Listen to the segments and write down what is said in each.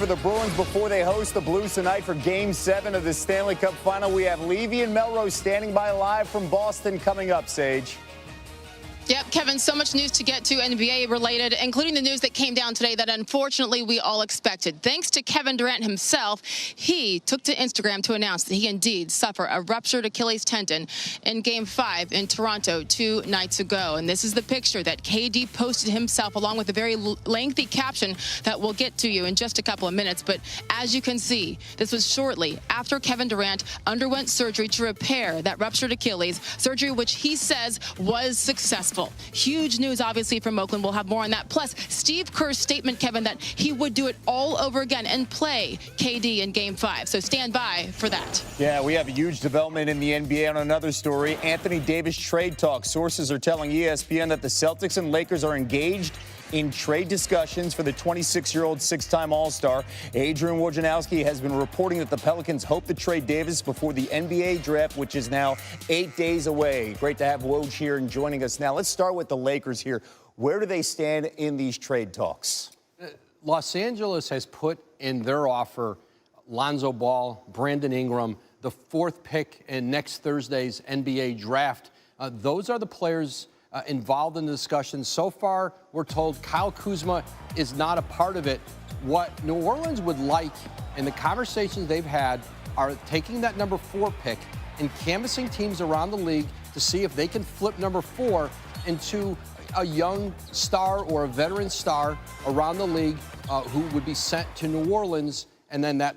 for the Bruins before they host the Blues tonight for Game 7 of the Stanley Cup Final. We have Levy and Melrose standing by live from Boston coming up, Sage. Yep, Kevin, so much news to get to NBA related, including the news that came down today that unfortunately we all expected. Thanks to Kevin Durant himself, he took to Instagram to announce that he indeed suffered a ruptured Achilles tendon in Game 5 in Toronto 2 nights ago. And this is the picture that KD posted himself along with a very lengthy caption that we'll get to you in just a couple of minutes. But as you can see, this was shortly after Kevin Durant underwent surgery to repair that ruptured Achilles, surgery which he says was successful. Huge news, obviously, from Oakland. We'll have more on that. Plus, Steve Kerr's statement, Kevin, that he would do it all over again and play KD in Game 5. So stand by for that. Yeah, we have a huge development in the NBA on another story. Anthony Davis trade talk. Sources are telling ESPN that the Celtics and Lakers are engaged in trade discussions for the 26-year-old six-time All-Star. Adrian Wojnarowski has been reporting that the Pelicans hope to trade Davis before the NBA draft, which is now 8 days away. Great to have Woj here and joining us now. Let's start with the Lakers here. Where do they stand in these trade talks? Los Angeles has put in their offer Lonzo Ball, Brandon Ingram, the 4th pick in next Thursday's NBA draft. Those are the players involved in the discussion. So far, we're told Kyle Kuzma is not a part of it. What New Orleans would like, in the conversations they've had, are taking that number 4 pick and canvassing teams around the league to see if they can flip number 4 into a young star or a veteran star around the league who would be sent to New Orleans, and then that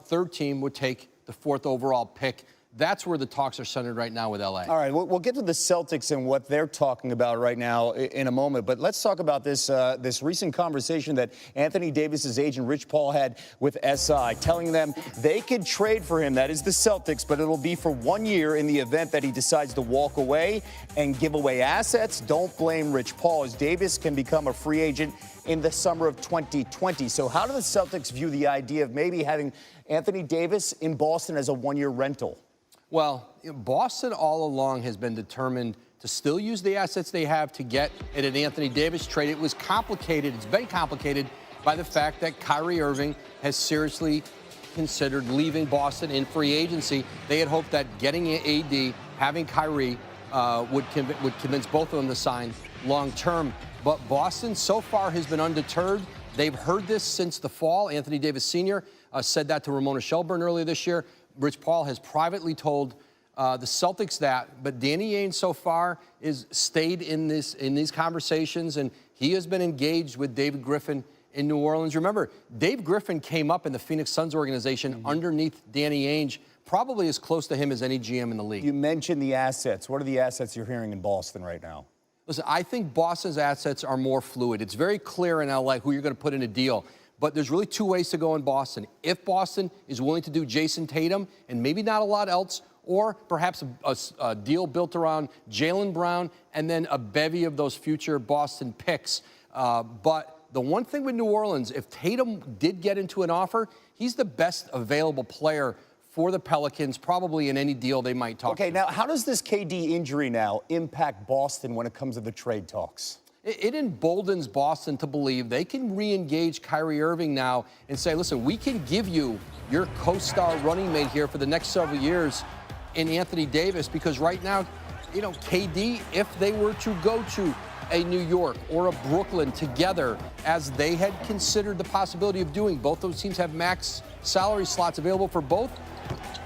third team would take the 4th overall pick. That's where the talks are centered right now with L.A. All right, we'll get to the Celtics and what they're talking about right now in a moment. But let's talk about this recent conversation that Anthony Davis's agent Rich Paul had with SI, telling them they could trade for him. That is the Celtics, but it'll be for 1 year in the event that he decides to walk away and give away assets. Don't blame Rich Paul, as Davis can become a free agent in the summer of 2020. So how do the Celtics view the idea of maybe having Anthony Davis in Boston as a 1-year rental? Well, Boston all along has been determined to still use the assets they have to get at an Anthony Davis trade. It was complicated. It's been complicated by the fact that Kyrie Irving has seriously considered leaving Boston in free agency. They had hoped that getting AD, having Kyrie, would convince both of them to sign long term. But Boston so far has been undeterred. They've heard this since the fall. Anthony Davis Sr. Said that to Ramona Shelburne earlier this year. Rich Paul has privately told the Celtics that, but Danny Ainge so far is stayed in these conversations, and he has been engaged with David Griffin in New Orleans. Remember, Dave Griffin came up in the Phoenix Suns organization underneath Danny Ainge, probably as close to him as any GM in the league. You mentioned the assets. What are the assets you're hearing in Boston right now? Listen, I think Boston's assets are more fluid. It's very clear in LA who you're going to put in a deal. But there's really 2 ways to go in Boston. If Boston is willing to do Jason Tatum and maybe not a lot else, or perhaps a deal built around Jaylen Brown and then a bevy of those future Boston picks. But the one thing with New Orleans, if Tatum did get into an offer, he's the best available player for the Pelicans, probably in any deal they might talk to. Okay, now how does this KD injury now impact Boston when it comes to the trade talks? It emboldens Boston to believe they can re-engage Kyrie Irving now and say, listen, we can give you your co-star running mate here for the next several years in Anthony Davis, because right now, you know, KD, if they were to go to a New York or a Brooklyn together, as they had considered the possibility of doing, both those teams have max salary slots available for both.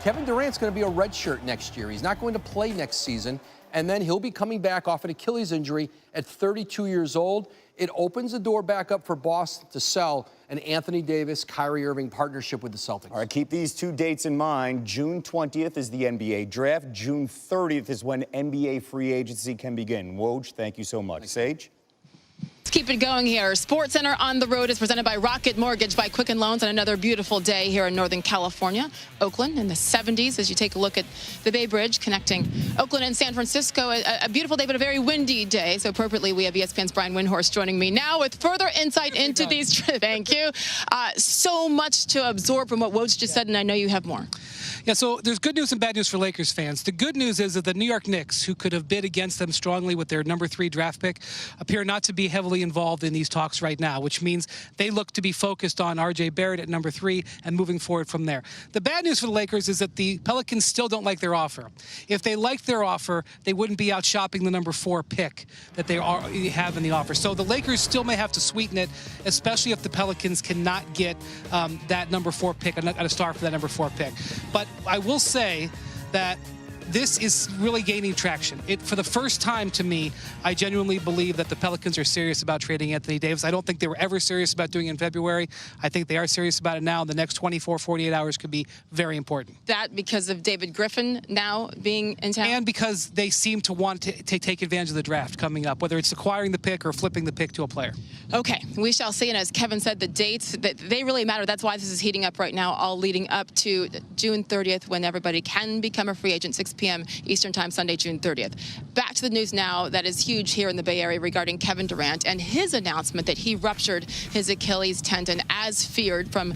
Kevin Durant's going to be a redshirt next year. He's not going to play next season. And then he'll be coming back off an Achilles injury at 32 years old. It opens the door back up for Boston to sell an Anthony Davis, Kyrie Irving partnership with the Celtics. All right, keep these 2 dates in mind. June 20th is the NBA draft. June 30th is when NBA free agency can begin. Woj, thank you so much. Sage? Let's keep it going here. Sports Center on the Road is presented by Rocket Mortgage by Quicken Loans on another beautiful day here in Northern California. Oakland in the 70s as you take a look at the Bay Bridge connecting Oakland and San Francisco. A beautiful day, but a very windy day. So appropriately, we have ESPN's Brian Windhorst joining me now with further insight into these. Thank you. So much to absorb from what Woj just said, and I know you have more. Yeah, so there's good news and bad news for Lakers fans. The good news is that the New York Knicks, who could have bid against them strongly with their number 3 draft pick, appear not to be heavily heavily involved in these talks right now, which means they look to be focused on R.J. Barrett at number 3 and moving forward from there. The bad news for the Lakers is that the Pelicans still don't like their offer. If they liked their offer, they wouldn't be out shopping the number 4 pick that they have in the offer. So the Lakers still may have to sweeten it, especially if the Pelicans cannot get that number 4 pick, a star for that number 4 pick. But I will say that this is really gaining traction. For the first time, to me, I genuinely believe that the Pelicans are serious about trading Anthony Davis. I don't think they were ever serious about doing it in February. I think they are serious about it now. The next 24, 48 hours could be very important. That because of David Griffin now being in town? And because they seem to want to take advantage of the draft coming up, whether it's acquiring the pick or flipping the pick to a player. Okay, we shall see. And as Kevin said, the dates, they really matter. That's why this is heating up right now, all leading up to June 30th, when everybody can become a free agent, 6 p.m. Eastern Time, Sunday, June 30th. Back to the news now that is huge here in the Bay Area regarding Kevin Durant and his announcement that he ruptured his Achilles tendon as feared from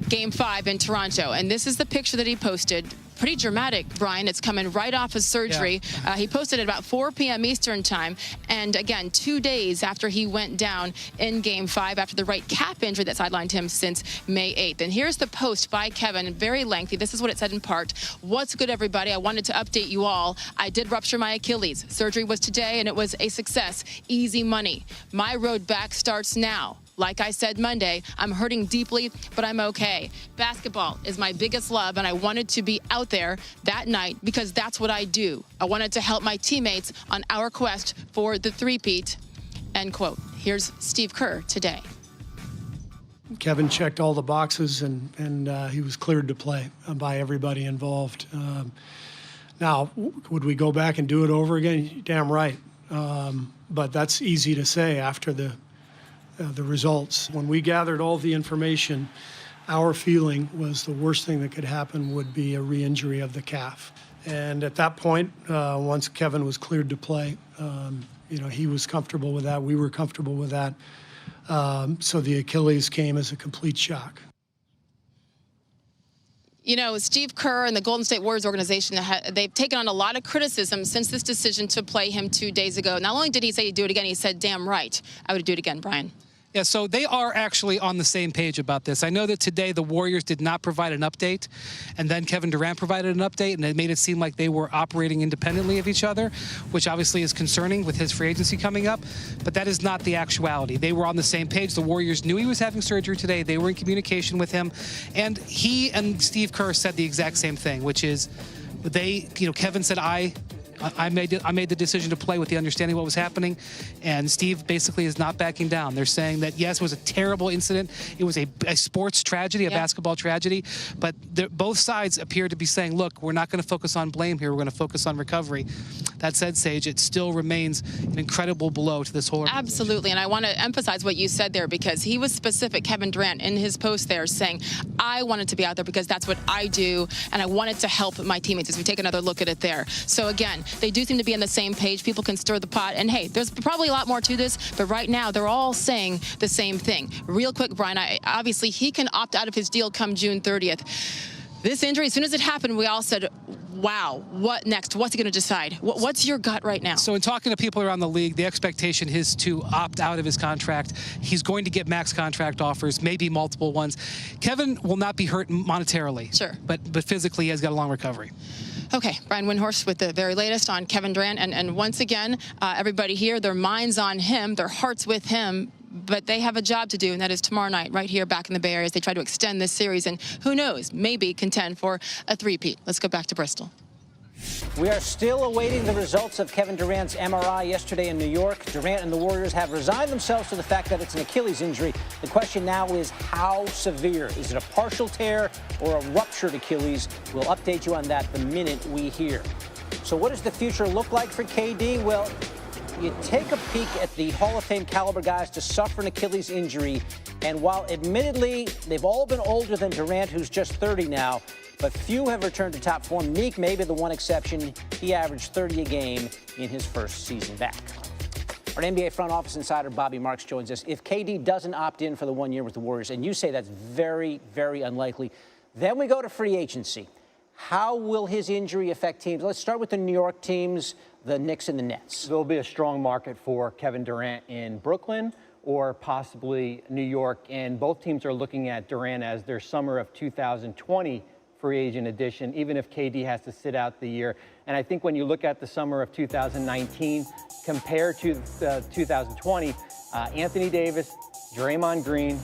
Game 5 in Toronto. And this is the picture that he posted. Pretty dramatic, Brian. It's coming right off his surgery. Yeah. He posted it about 4 p.m. Eastern Time. And again, 2 days after he went down in Game 5 after the right calf injury that sidelined him since May 8th. And here's the post by Kevin, very lengthy. This is what it said in part. What's good, everybody? I wanted to update you all. I did rupture my Achilles. Surgery was today, and it was a success. Easy money. My road back starts now. Like I said Monday, I'm hurting deeply, but I'm okay. Basketball is my biggest love, and I wanted to be out there that night because that's what I do. I wanted to help my teammates on our quest for the three-peat, end quote. Here's Steve Kerr today. Kevin checked all the boxes, and he was cleared to play by everybody involved. Now, would we go back and do it over again? Damn right. But that's easy to say after the results. When we gathered all the information, our feeling was the worst thing that could happen would be a re-injury of the calf. And at that point, once Kevin was cleared to play, he was comfortable with that. We were comfortable with that. So the Achilles came as a complete shock. You know, Steve Kerr and the Golden State Warriors organization, they've taken on a lot of criticism since this decision to play him 2 days ago. Not only did he say he'd do it again, he said, damn right, I would do it again, Brian. Yeah, so they are actually on the same page about this. I know that today the Warriors did not provide an update, and then Kevin Durant provided an update, and it made it seem like they were operating independently of each other, which obviously is concerning with his free agency coming up. But that is not the actuality. They were on the same page. The Warriors knew he was having surgery today. They were in communication with him, and he and Steve Kerr said the exact same thing, which is Kevin said, I made the decision to play with the understanding of what was happening, and Steve basically is not backing down. They're saying that, yes, it was a terrible incident. It was a sports tragedy, a basketball tragedy, but both sides appear to be saying, look, we're not going to focus on blame here. We're going to focus on recovery. That said, Sage, it still remains an incredible blow to this whole organization. Absolutely, and I want to emphasize what you said there because he was specific, Kevin Durant, in his post there saying, I wanted to be out there because that's what I do, and I wanted to help my teammates as we take another look at it there. So again, they do seem to be on the same page. People can stir the pot. And hey, there's probably a lot more to this, but right now they're all saying the same thing. Real quick, Brian, obviously he can opt out of his deal come June 30th. This injury, as soon as it happened, we all said, wow, what next? What's he going to decide? What's your gut right now? So in talking to people around the league, the expectation is to opt out of his contract. He's going to get max contract offers, maybe multiple ones. Kevin will not be hurt monetarily. Sure. But physically, he has got a long recovery. Okay, Brian Windhorst with the very latest on Kevin Durant. And once again, everybody here, their minds on him, their hearts with him. But they have a job to do, and that is tomorrow night right here back in the Bay Area as they try to extend this series and who knows, maybe contend for a three-peat. Let's go back to Bristol. We are still awaiting the results of Kevin Durant's MRI yesterday in New York. Durant and the Warriors have resigned themselves to the fact that it's an Achilles injury. The question now is how severe? Is it a partial tear or a ruptured Achilles? We'll update you on that the minute we hear. So what does the future look like for KD? Well, you take a peek at the Hall of Fame caliber guys to suffer an Achilles injury, and while admittedly they've all been older than Durant, who's just 30 now, but few have returned to top form. Meek may be the one exception. He averaged 30 a game in his first season back. Our NBA front office insider Bobby Marks joins us. If KD doesn't opt in for the 1 year with the Warriors, and you say that's very, very unlikely, then we go to free agency. How will his injury affect teams? Let's start with the New York teams, the Knicks and the Nets. There'll be a strong market for Kevin Durant in Brooklyn or possibly New York. And both teams are looking at Durant as their summer of 2020 free agent addition, even if KD has to sit out the year. And I think when you look at the summer of 2019 compared to 2020, Anthony Davis, Draymond Green,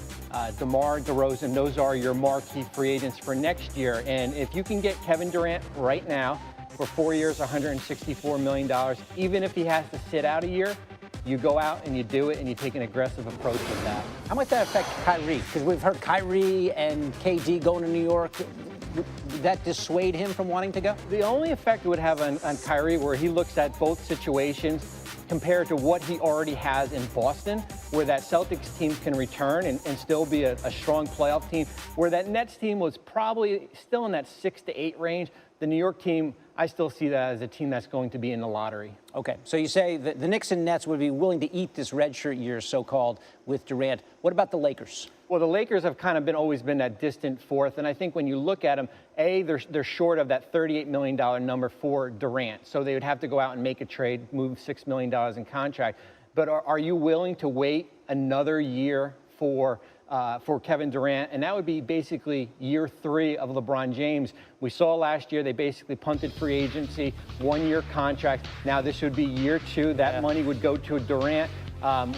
DeMar DeRozan, those are your marquee free agents for next year. And if you can get Kevin Durant right now for 4 years, $164 million, even if he has to sit out a year, you go out and you do it and you take an aggressive approach with that. How might that affect Kyrie? Because we've heard Kyrie and KD going to New York. Did that dissuade him from wanting to go? The only effect it would have on Kyrie, where he looks at both situations compared to what he already has in Boston, where that Celtics team can return and still be a strong playoff team, where that Nets team was probably still in that 6 to 8 range. The New York team, I still see that as a team that's going to be in the lottery. Okay, so you say that the Knicks and Nets would be willing to eat this redshirt year, so-called, with Durant. What about the Lakers? Well, the Lakers have kind of always been that distant fourth, and I think when you look at them, they're short of that $38 million number for Durant, so they would have to go out and make a trade, move $6 million in contract. But are you willing to wait another year for Kevin Durant? And that would be basically year 3 of LeBron James. We saw last year they basically punted free agency, 1-year contract. Now this would be year 2. That money would go to Durant.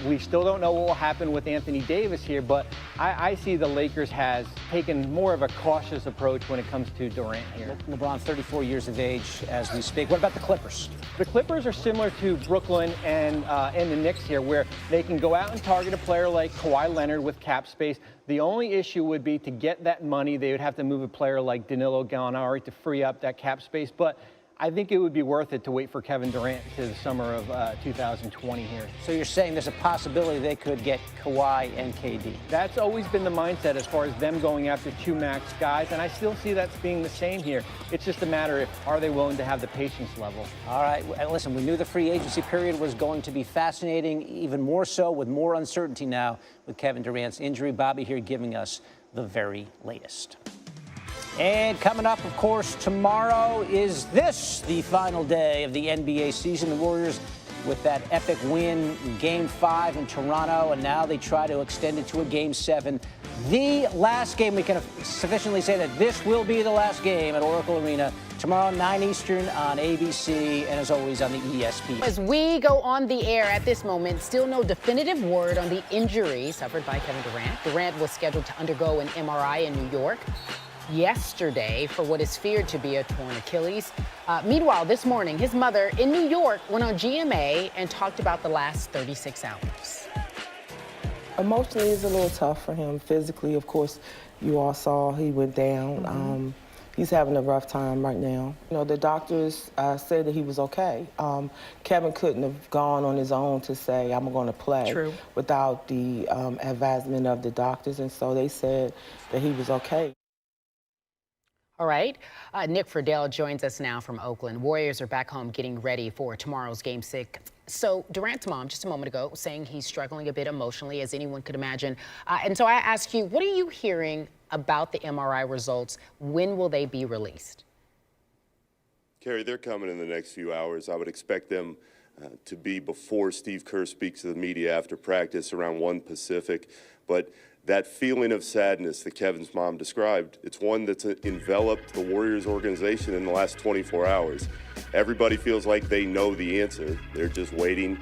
We still don't know what will happen with Anthony Davis here, but I see the Lakers has taken more of a cautious approach when it comes to Durant here. LeBron, 34 years of age as we speak. What about the Clippers? The Clippers are similar to Brooklyn and the Knicks here, where they can go out and target a player like Kawhi Leonard with cap space. The only issue would be to get that money, they would have to move a player like Danilo Gallinari to free up that cap space. But I think it would be worth it to wait for Kevin Durant to the summer of 2020 here. So you're saying there's a possibility they could get Kawhi and KD? That's always been the mindset as far as them going after 2 max guys, and I still see that being the same here. It's just a matter of, are they willing to have the patience level? All right, listen, we knew the free agency period was going to be fascinating, even more so with more uncertainty now with Kevin Durant's injury. Bobby here giving us the very latest. And coming up, of course, tomorrow is the final day of the NBA season. The Warriors with that epic win in Game 5 in Toronto, and now they try to extend it to a Game 7. The last game, we can sufficiently say that this will be the last game at Oracle Arena. Tomorrow, 9 Eastern on ABC, and as always on the ESPN. As we go on the air at this moment, still no definitive word on the injury suffered by Kevin Durant. Durant was scheduled to undergo an MRI in New York yesterday for what is feared to be a torn Achilles. Meanwhile, this morning, his mother in New York went on GMA and talked about the last 36 hours. Emotionally, it's a little tough for him. Physically, of course, you all saw he went down. He's having a rough time right now. You know, the doctors said that he was okay. Kevin couldn't have gone on his own to say, I'm going to play without the advisement of the doctors, and so they said that he was okay. All right. Nick Friedel joins us now from Oakland. Warriors are back home getting ready for tomorrow's Game 6. So Durant's mom, just a moment ago, was saying he's struggling a bit emotionally, as anyone could imagine. And so I ask you, what are you hearing about the MRI results? When will they be released? Carrie, they're coming in the next few hours. I would expect them to be before Steve Kerr speaks to the media after practice around 1 Pacific. But that feeling of sadness that Kevin's mom described, it's one that's enveloped the Warriors organization in the last 24 hours. Everybody feels like they know the answer. They're just waiting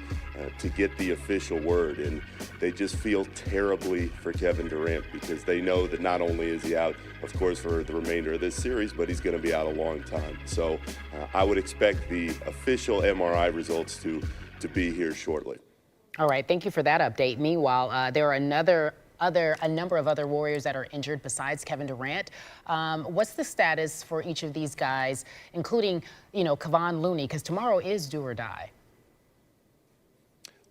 to get the official word, and they just feel terribly for Kevin Durant because they know that not only is he out, of course, for the remainder of this series, but he's going to be out a long time. So I would expect the official MRI results to be here shortly. All right, thank you for that update. Meanwhile, there are a number of other Warriors that are injured besides Kevin Durant. What's the status for each of these guys, including, Kevon Looney, because tomorrow is do or die?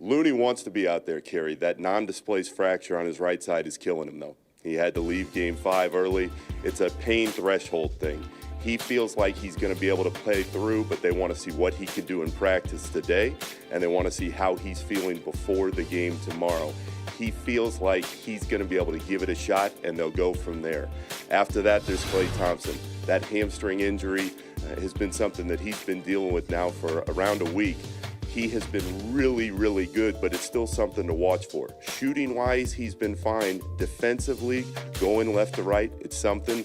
Looney wants to be out there, Carrie. That non-displaced fracture on his right side is killing him, though. He had to leave Game 5 early. It's a pain threshold thing. He feels like he's going to be able to play through, but they want to see what he can do in practice today, and they want to see how he's feeling before the game tomorrow. He feels like he's going to be able to give it a shot, and they'll go from there. After that, there's Klay Thompson. That hamstring injury has been something that he's been dealing with now for around a week. he has been really, really good, but it's still something to watch for. Shooting-wise, he's been fine. Defensively, going left to right, it's something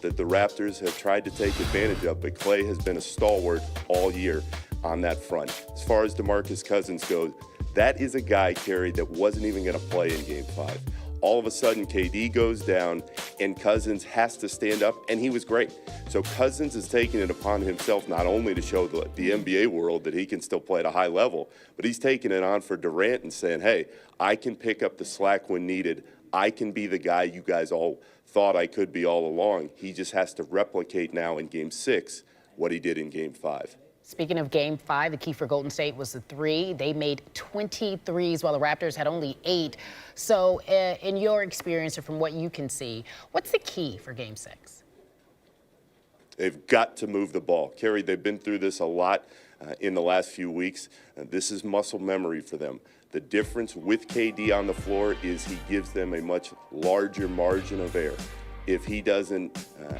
that the Raptors have tried to take advantage of, but Clay has been a stalwart all year on that front. As far as DeMarcus Cousins goes, that is a guy, Kerry, that wasn't even going to play in Game 5. All of a sudden, KD goes down, and Cousins has to stand up, and he was great. So Cousins is taking it upon himself not only to show the NBA world that he can still play at a high level, but he's taking it on for Durant and saying, hey, I can pick up the slack when needed. I can be the guy you guys all thought I could be all along. He just has to replicate now in Game 6 what he did in Game 5. Speaking of Game 5, the key for Golden State was the three. They made 23s while the Raptors had only 8. So in your experience or from what you can see, what's the key for Game 6? They've got to move the ball. Kerry, they've been through this a lot in the last few weeks. This is muscle memory for them. The difference with KD on the floor is he gives them a much larger margin of error. If he doesn't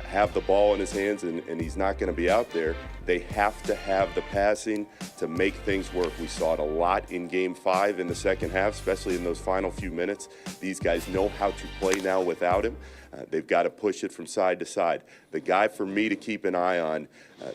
have the ball in his hands and he's not going to be out there, they have to have the passing to make things work. We saw it a lot in Game 5 in the second half, especially in those final few minutes. These guys know how to play now without him. They've got to push it from side to side. The guy for me to keep an eye on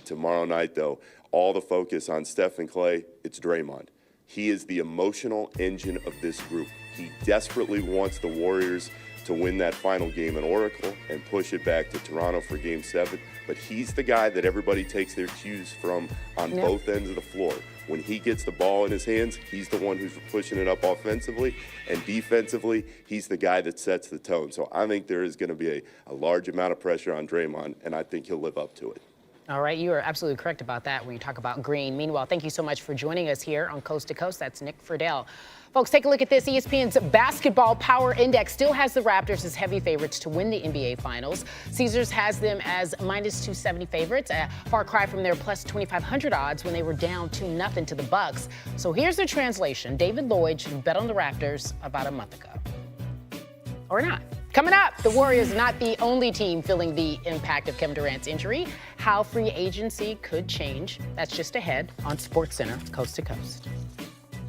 tomorrow night, though, all the focus on Steph and Clay, it's Draymond. He is the emotional engine of this group. He desperately wants the Warriors to win that final game in Oracle and push it back to Toronto for Game 7. But he's the guy that everybody takes their cues from on both ends of the floor. When he gets the ball in his hands, he's the one who's pushing it up offensively. And defensively, he's the guy that sets the tone. So I think there is going to be a large amount of pressure on Draymond, and I think he'll live up to it. All right, you are absolutely correct about that when you talk about Green. Meanwhile, thank you so much for joining us here on Coast to Coast. That's Nick Friedel. Folks, take a look at this. ESPN's Basketball Power Index still has the Raptors as heavy favorites to win the NBA Finals. Caesars has them as -270 favorites, a far cry from their plus 2,500 odds when they were down 2-0 to the Bucks. So here's the translation. David Lloyd should bet on the Raptors about a month ago. Or not. Coming up, the Warriors are not the only team feeling the impact of Kevin Durant's injury. How free agency could change. That's just ahead on SportsCenter Coast to Coast.